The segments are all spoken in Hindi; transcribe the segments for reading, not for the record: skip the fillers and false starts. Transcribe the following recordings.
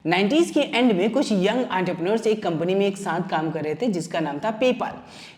90s के एंड में कुछ यंग एंटरप्रेन्योर्स एक कंपनी में एक साथ काम कर रहे थे जिसका नाम था पेपाल।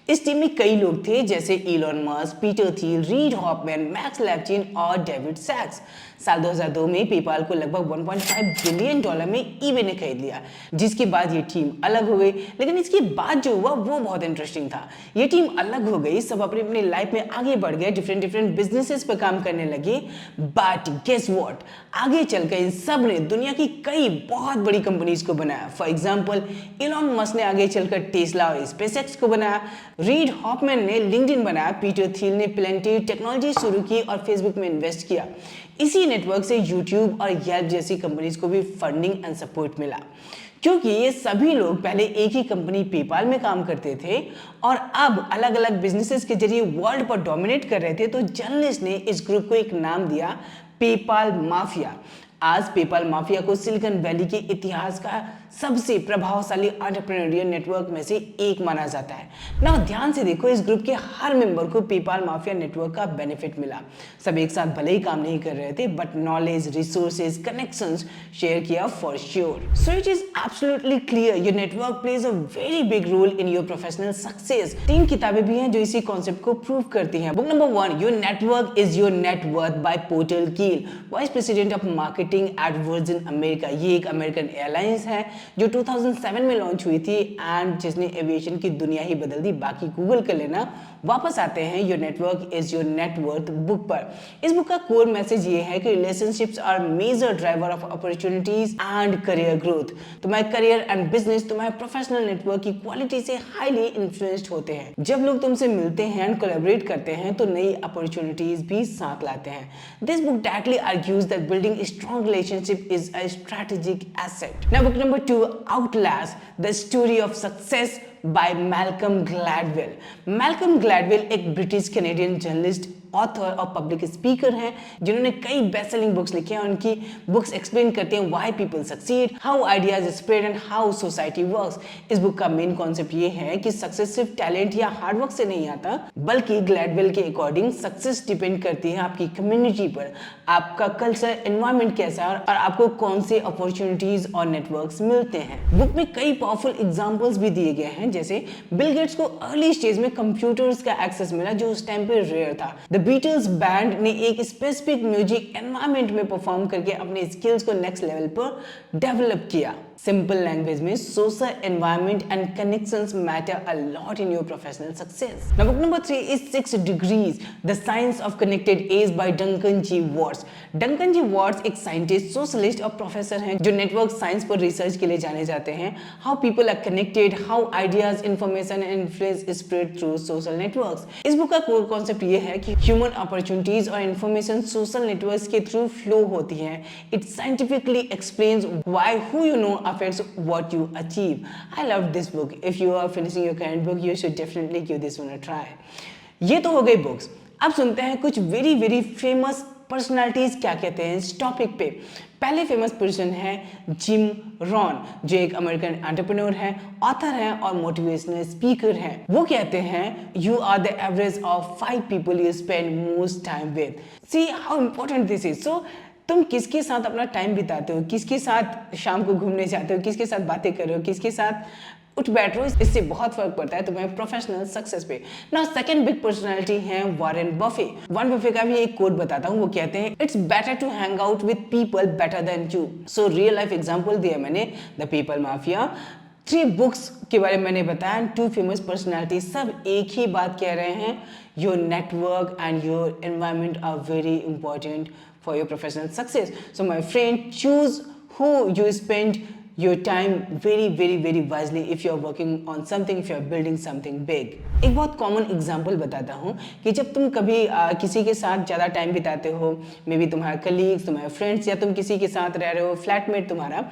इस टीम में कई लोग थे जैसे Elon Musk, Peter Thiel, Reid Hoffman, Max Levchin और डेविड सैक्स। साल 2002 में पेपाल को लगभग 1.5 बिलियन डॉलर में ईबे ने खरीद लिया, जिसके बाद ये टीम अलग हो गई। लेकिन इसके बाद जो हुआ वो बहुत इंटरेस्टिंग था। ये टीम अलग हो गई, सब अपनी अपनी लाइफ में आगे बढ़ गए, डिफरेंट बिजनेसेस पर काम करने लगे। बट गेस व्हाट, आगे चलकर इन सब ने दुनिया की कई बहुत बड़ी कंपनीज को बनाया। फॉर एग्जांपल, इलॉन मस्क ने आगे चलकर टेस्ला और स्पेसएक्स को बनाया, रीड हॉफमैन ने लिंक्डइन बनाया, पीटर थिल ने प्लेंटी टेक्नोलॉजी शुरू की और फेसबुक में इन्वेस्ट किया। इसी नेटवर्क से यूट्यूब और येल्प जैसी कंपनीज को भी फंडिंग एंड सपोर्ट मिला। क्योंकि ये सभी लोग पहले एक ही कंपनी पेपाल में काम करते थे और अब अलग अलग बिजनेसेस के जरिए वर्ल्ड पर डोमिनेट कर रहे थे, तो जर्नलिस्ट ने इस ग्रुप को एक नाम दिया, पेपाल माफिया। आज पेपाल माफिया को सिलिकॉन वैली के इतिहास का सबसे प्रभावशाली एंटरप्रेन्योरियल नेटवर्क में से एक माना जाता है ना। ध्यान से देखो, इस ग्रुप के हर मेंबर को पेपाल माफिया नेटवर्क का बेनिफिट मिला। सब एक साथ भले ही काम नहीं कर रहे थे, but knowledge, resources, connections share किया for sure. So it is absolutely clear your network plays a very big role in your professional success. 3 किताबें भी हैं जो इसी कॉन्सेप्ट को प्रूव करती हैं। Book number 1, your network is your net worth by Porter Gale, vice president of marketing at Virgin America. ये एक अमेरिकन एयरलाइंस है जो 2007 में लॉन्च हुई थी एंड जिसने एविएशन की दुनिया ही बदल दी। बाकी गूगल कर लेना। वापस आते हैं your network is your net worth book पर। इस बुक का कोर मैसेज ये है कि relationships are major driver of opportunities and career growth. तुम्हारे करियर एंड बिजनेस तुम्हारे प्रोफेशनल नेटवर्क की क्वालिटी से हाईली इन्फ्लुएंस्ड होते हैं। जब लोग तुमसे मिलते हैं एंड कोलैबोरेट करते हैं तो नई अपॉर्चुनिटीज भी साथ लाते हैं। This book directly argues that building strong relationship is a strategic asset. Now book number 2, Outlast, the story of success by Malcolm Gladwell. Malcolm Gladwell एक ब्रिटिश कैनेडियन जर्नलिस्ट, ऑथर और पब्लिक स्पीकर हैं जिन्होंने कई बेस्ट सेलिंग बुक्स लिखे हैं। उनकी बुक्स एक्सप्लेन करते हैं why people succeed, how ideas spread and how society works. इस बुक का मेन कॉन्सेप्ट ये है कि सक्सेस सिर्फ टैलेंट या हार्डवर्क से नहीं आता, बल्कि ग्लैडवेल के अकॉर्डिंग सक्सेस डिपेंड करती है आपकी कम्युनिटी पर, आपका कल्चर, एनवायरमेंट कैसा है और आपको कौन से अपॉर्चुनिटीज और नेटवर्क्स मिलते हैं। बुक में कई पावरफुल एग्जांपल्स भी दिए गए हैं, जैसे बिल गेट्स को अर्ली स्टेज में कंप्यूटर्स का एक्सेस मिला जो उस टाइम पे रेयर था। बीटल्स बैंड ने एक स्पेसिफिक म्यूजिक एनवायरनमेंट में परफॉर्म करके अपने स्किल्स को नेक्स्ट लेवल पर डेवलप किया। सिंपल लैंग्वेज में social environment and connections matter a lot in your professional success. Now book number 3 is 6 degrees the science of connected age by Duncan J Watts. Duncan J Watts एक साइंटिस्ट, सोशलिस्ट और प्रोफेसर हैं जो नेटवर्क साइंस पर रिसर्च के लिए जाने जाते हैं। How people are connected, how ideas, information and influence spread through social networks. इस बुक का कोर कॉन्सेप्ट ये है कि ह्यूमन अपॉर्चुनिटीज और इंफॉर्मेशन सोशल नेटवर्क्स के थ्रू फ्लो होती है। It scientifically explains why who you know affects what you achieve. I love this book. If you are finishing your current book, you should definitely give this one a try. ये तो हो गई बुक्स। अब सुनते हैं कुछ वेरी फेमस पर्सनालिटीज क्या कहते हैं इस टॉपिक पे। पहले फेमस पर्सन है जिम रॉन, जो एक अमेरिकन एंटरप्रेन्योर है, ऑथर हैं और मोटिवेशनल स्पीकर हैं। वो कहते हैं you are the average of 5 people you spend most time with. See how important this is. So तुम किसके साथ अपना टाइम बिताते हो, किसके साथ शाम को घूमने जाते हो, किसके साथ बातें कर रहे हो, किसके साथ उठ बैठ रहे हो, इससे बहुत फर्क पड़ता है तुम्हारे प्रोफेशनल सक्सेस पे। ना सेकंड बिग पर्सनालिटी है वॉरेन बफे। वॉरेन बफे का भी एक कोट बताता हूँ। वो कहते हैं it's better to hang out with people better than you. So real life example दिया मैंने, द पीपल माफिया, 3 बुक्स के बारे में मैंने बताया, 2 फेमस पर्सनालिटी, सब एक ही बात कह रहे हैं, your network and your environment are very important for your professional success. So my friend, choose who you spend your time very wisely if you are working on something, if you are building something big. एक बहुत कॉमन एग्जांपल बताता हूँ कि जब तुम कभी किसी के साथ ज़्यादा टाइम बिताते हो, मे बी तुम्हारे कलीग्स, तुम्हारे फ्रेंड्स, या तुम किसी के साथ रह रहे हो, फ्लैटमेट तुम्हारा,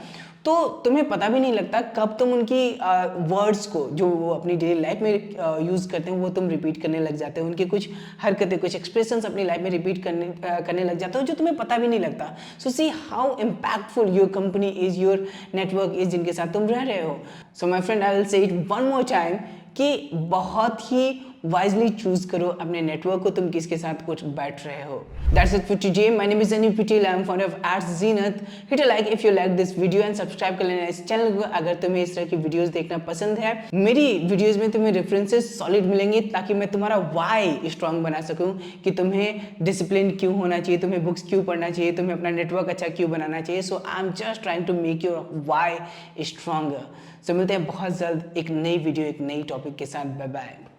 तो तुम्हें पता भी नहीं लगता कब तुम उनकी वर्ड्स को जो वो अपनी डेली लाइफ में यूज़ करते हैं वो तुम रिपीट करने लग जाते हो। उनकी कुछ हरकतें, कुछ एक्सप्रेशंस अपनी लाइफ में रिपीट करने लग जाते हो जो तुम्हें पता भी नहीं लगता। So see how impactful your company is, your network is, जिनके साथ तुम रह रहे हो। So my friend, I will say it one more time कि बहुत ही वाइजली चूज करो अपने नेटवर्क को, तुम किसके साथ कुछ बैठ रहे हो। That's it for today. My name is Anu Patel. I'm founder of Arts Zenith. Hit a like if you like this video and subscribe कर लेना इस चैनल को अगर तुम्हें इस तरह की वीडियोस देखना पसंद है। मेरी वीडियोस में तुम्हें रेफरेंसेस सॉलिड मिलेंगे ताकि मैं तुम्हारा वाई स्ट्रांग बना सकूं कि तुम्हें डिसिप्लिन क्यों होना चाहिए, तुम्हें बुक्स क्यों पढ़ना चाहिए, तुम्हें अपना नेटवर्क अच्छा क्यों बनाना चाहिए। So I am just trying to make your why stronger. So मिलते हैं बहुत जल्द एक नई वीडियो एक नई टॉपिक के साथ। Bye bye.